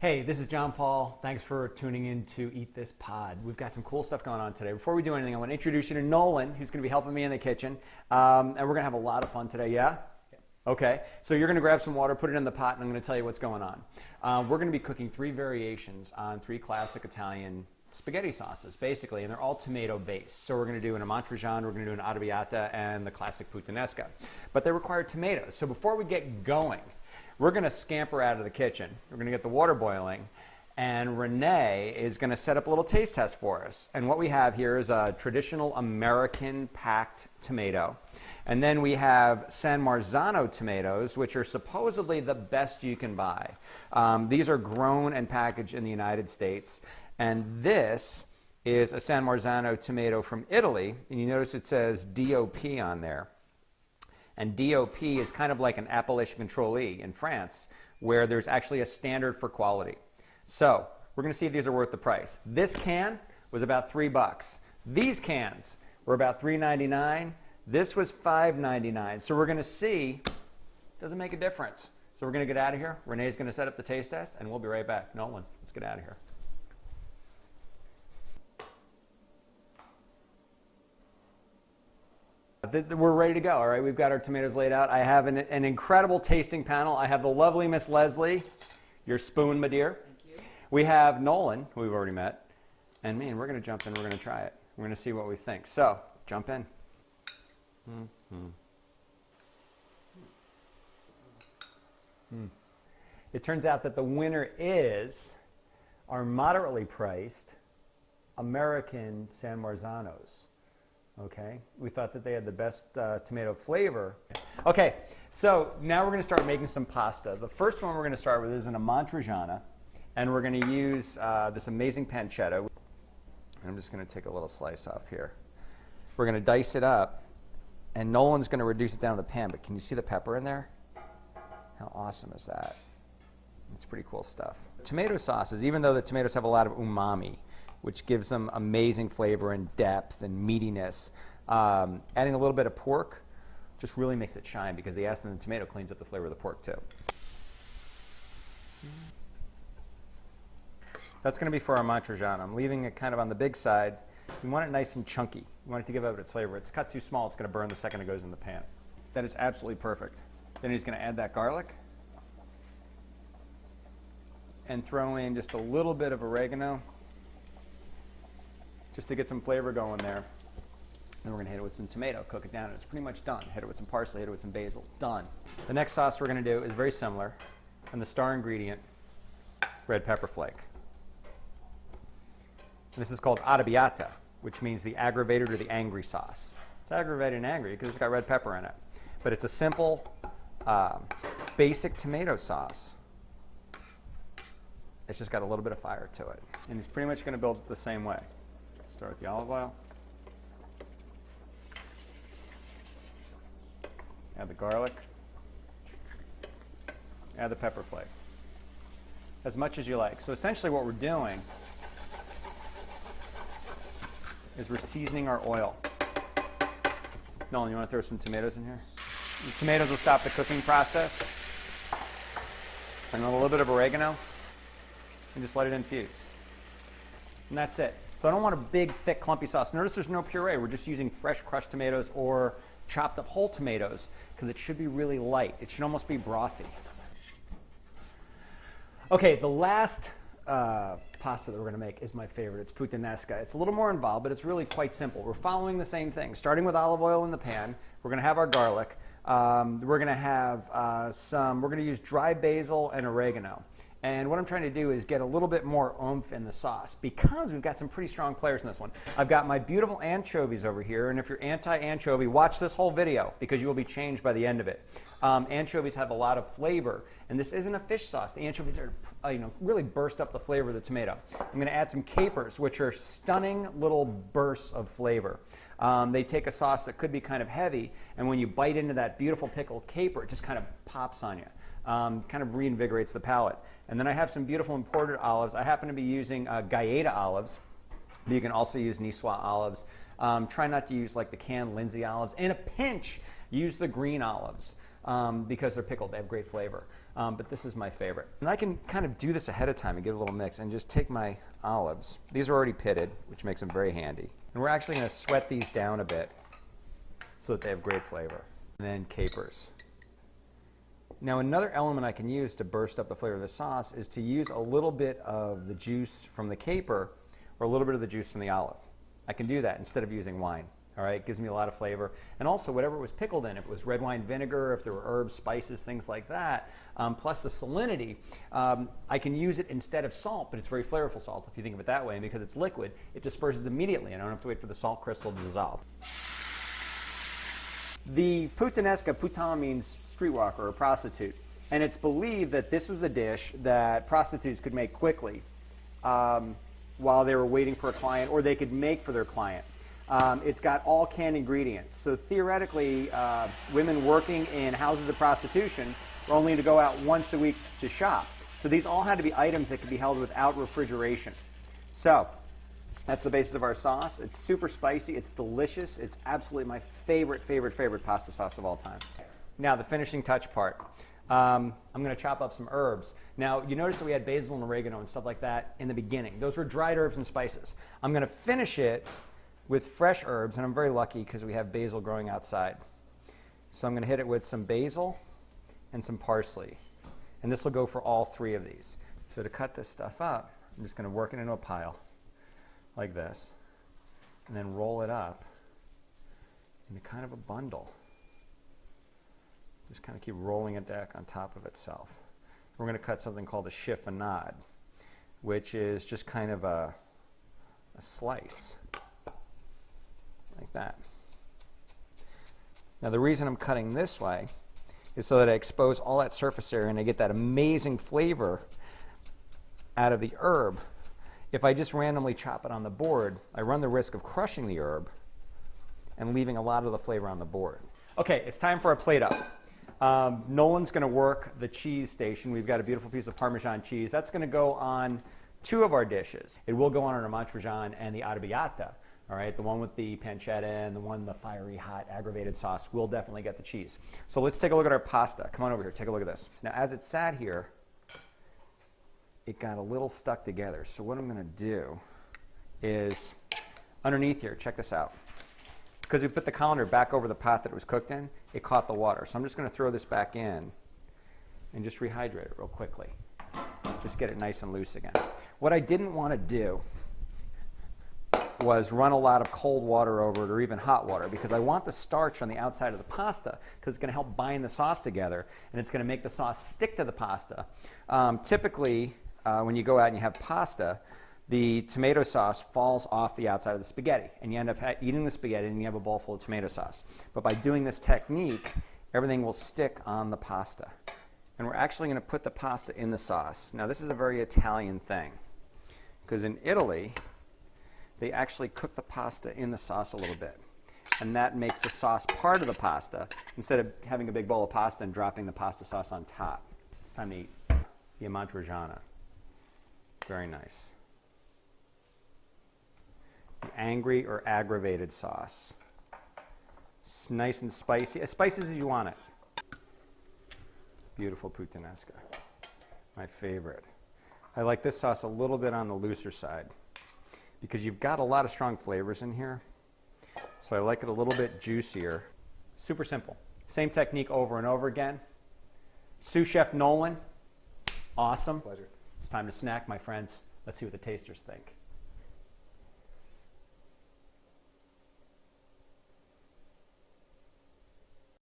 Hey, this is Jon-Paul. Thanks for tuning in to Eat This Pod. We've got some cool stuff going on today. Before we do anything, I want to introduce you to Nolan, who's going to be helping me in the kitchen. And we're going to have a lot of fun today, yeah? Okay, so you're going to grab some water, put it in the pot, and I'm going to tell you what's going on. We're going to be cooking 3 variations on 3 classic Italian spaghetti sauces, basically, and they're all tomato-based. So we're going to do an amatriciana, we're going to do an arrabbiata, and the classic puttanesca. But they require tomatoes. So before we get going, we're going to scamper out of the kitchen. We're going to get the water boiling, and Renee is going to set up a little taste test for us. And what we have here is a traditional American packed tomato. And then we have San Marzano tomatoes, which are supposedly the best you can buy. These are grown and packaged in the United States. And this is a San Marzano tomato from Italy. And you notice it says DOP on there. And DOP is kind of like an appellation contrôlée in France, where there's actually a standard for quality. So we're going to see if these are worth the price. This can was about $3. These cans were about $3.99. This was $5.99. So we're going to see, does it make a difference? So we're going to get out of here. Renee's going to set up the taste test, and we'll be right back. Nolan, let's get out of here. We're ready to go, all right? We've got our tomatoes laid out. I have an incredible tasting panel. I have the lovely Miss Leslie, your spoon, my dear. Thank you. We have Nolan, who we've already met. And me, and we're going to jump in. We're going to try it. We're going to see what we think. So, jump in. It turns out that the winner is our moderately priced American San Marzanos. Okay, we thought that they had the best tomato flavor. Okay, so now we're going to start making some pasta. The first one we're going to start with is an amatriciana, and we're going to use this amazing pancetta. I'm just going to take a little slice off here. We're going to dice it up, and Nolan's going to reduce it down to the pan, but can you see the pepper in there? How awesome is that? It's pretty cool stuff. Tomato sauces, even though the tomatoes have a lot of umami, which gives them amazing flavor and depth and meatiness. Adding a little bit of pork just really makes it shine because the acid in the tomato cleans up the flavor of the pork too. That's going to be for our amatriciana. I'm leaving it kind of on the big side. You want it nice and chunky. You want it to give out its flavor. It's cut too small, it's going to burn the second it goes in the pan. That is absolutely perfect. Then he's going to add that garlic and throw in just a little bit of oregano, just to get some flavor going there. And we're going to hit it with some tomato, cook it down, and it's pretty much done. Hit it with some parsley, hit it with some basil, done. The next sauce we're going to do is very similar, and the star ingredient, red pepper flake. This is called arrabbiata, which means the aggravated or the angry sauce. It's aggravated and angry because it's got red pepper in it. But it's a simple, basic tomato sauce. It's just got a little bit of fire to it. And he's pretty much going to build it the same way. Start with the olive oil. Add the garlic. Add the pepper flake. As much as you like. So essentially what we're doing is we're seasoning our oil. Nolan, you want to throw some tomatoes in here? The tomatoes will stop the cooking process. And a little bit of oregano. And just let it infuse. And that's it. So I don't want a big, thick, clumpy sauce. Notice there's no puree. We're just using fresh crushed tomatoes or chopped up whole tomatoes because it should be really light. It should almost be brothy. Okay, the last pasta that we're going to make is my favorite. It's puttanesca. It's a little more involved, but it's really quite simple. We're following the same thing. Starting with olive oil in the pan. We're going to have our garlic. We're going to have we're going to use dry basil and oregano. And what I'm trying to do is get a little bit more oomph in the sauce because we've got some pretty strong players in this one. I've got my beautiful anchovies over here, and if you're anti-anchovy, watch this whole video because you will be changed by the end of it. Anchovies have a lot of flavor, and this isn't a fish sauce. The anchovies are, really burst up the flavor of the tomato. I'm going to add some capers, which are stunning little bursts of flavor. They take a sauce that could be kind of heavy, and when you bite into that beautiful pickled caper, it just kind of pops on you. Kind of reinvigorates the palate. And then I have some beautiful imported olives. I happen to be using Gaeta olives, but you can also use Niçoise olives. Try not to use like the canned Lindsay olives. And a pinch, use the green olives because they're pickled. They have great flavor. but this is my favorite. And I can kind of do this ahead of time and get a little mix and just take my olives. These are already pitted, which makes them very handy. And we're actually going to sweat these down a bit so that they have great flavor. And then capers. Now another element I can use to burst up the flavor of the sauce is to use a little bit of the juice from the caper or a little bit of the juice from the olive. I can do that instead of using wine. All right, it gives me a lot of flavor. And also whatever was pickled in, if it was red wine vinegar, if there were herbs, spices, things like that, plus the salinity, I can use it instead of salt, but it's very flavorful salt if you think of it that way. And because it's liquid, it disperses immediately and I don't have to wait for the salt crystal to dissolve. The puttanesca, puttana means streetwalker or prostitute. And it's believed that this was a dish that prostitutes could make quickly while they were waiting for a client, or they could make for their client. It's got all canned ingredients. So theoretically, women working in houses of prostitution were only to go out once a week to shop. So these all had to be items that could be held without refrigeration. So that's the basis of our sauce. It's super spicy. It's delicious. It's absolutely my favorite pasta sauce of all time. Now the finishing touch part. I'm going to chop up some herbs. Now, you notice that we had basil and oregano and stuff like that in the beginning. Those were dried herbs and spices. I'm going to finish it with fresh herbs, and I'm very lucky because we have basil growing outside. So I'm going to hit it with some basil and some parsley. And this will go for all three of these. So to cut this stuff up, I'm just going to work it into a pile like this, and then roll it up into kind of a bundle. Just kind of keep rolling it back on top of itself. We're going to cut something called a chiffonade, which is just kind of a slice. Like that. Now the reason I'm cutting this way is so that I expose all that surface area and I get that amazing flavor out of the herb. If I just randomly chop it on the board, I run the risk of crushing the herb and leaving a lot of the flavor on the board. Okay, it's time for a plate up. Nolan's going to work the cheese station. We've got a beautiful piece of Parmesan cheese. That's going to go on two of our dishes. It will go on our Matriciana and the arrabbiata. All right, the one with the pancetta and the one, the fiery, hot, aggravated sauce, will definitely get the cheese. So let's take a look at our pasta. Come on over here, take a look at this. Now, as it sat here, it got a little stuck together. So what I'm going to do is, underneath here, check this out. Because we put the colander back over the pot that it was cooked in, it caught the water. So I'm just going to throw this back in and just rehydrate it real quickly. Just get it nice and loose again. What I didn't want to do was run a lot of cold water over it or even hot water, because I want the starch on the outside of the pasta because it's going to help bind the sauce together and it's going to make the sauce stick to the pasta. Typically, when you go out and you have pasta, the tomato sauce falls off the outside of the spaghetti and you end up eating the spaghetti and you have a bowl full of tomato sauce. But by doing this technique, everything will stick on the pasta. And we're actually going to put the pasta in the sauce. Now this is a very Italian thing, because in Italy, they actually cook the pasta in the sauce a little bit. And that makes the sauce part of the pasta, instead of having a big bowl of pasta and dropping the pasta sauce on top. It's time to eat the Matriciana. Very nice. The angry or aggravated sauce. It's nice and spicy, as spicy as you want it. Beautiful puttanesca. My favorite. I like this sauce a little bit on the looser side, because you've got a lot of strong flavors in here. So I like it a little bit juicier. Super simple. Same technique over and over again. Sous Chef Nolan, awesome. Pleasure. It's time to snack, my friends. Let's see what the tasters think.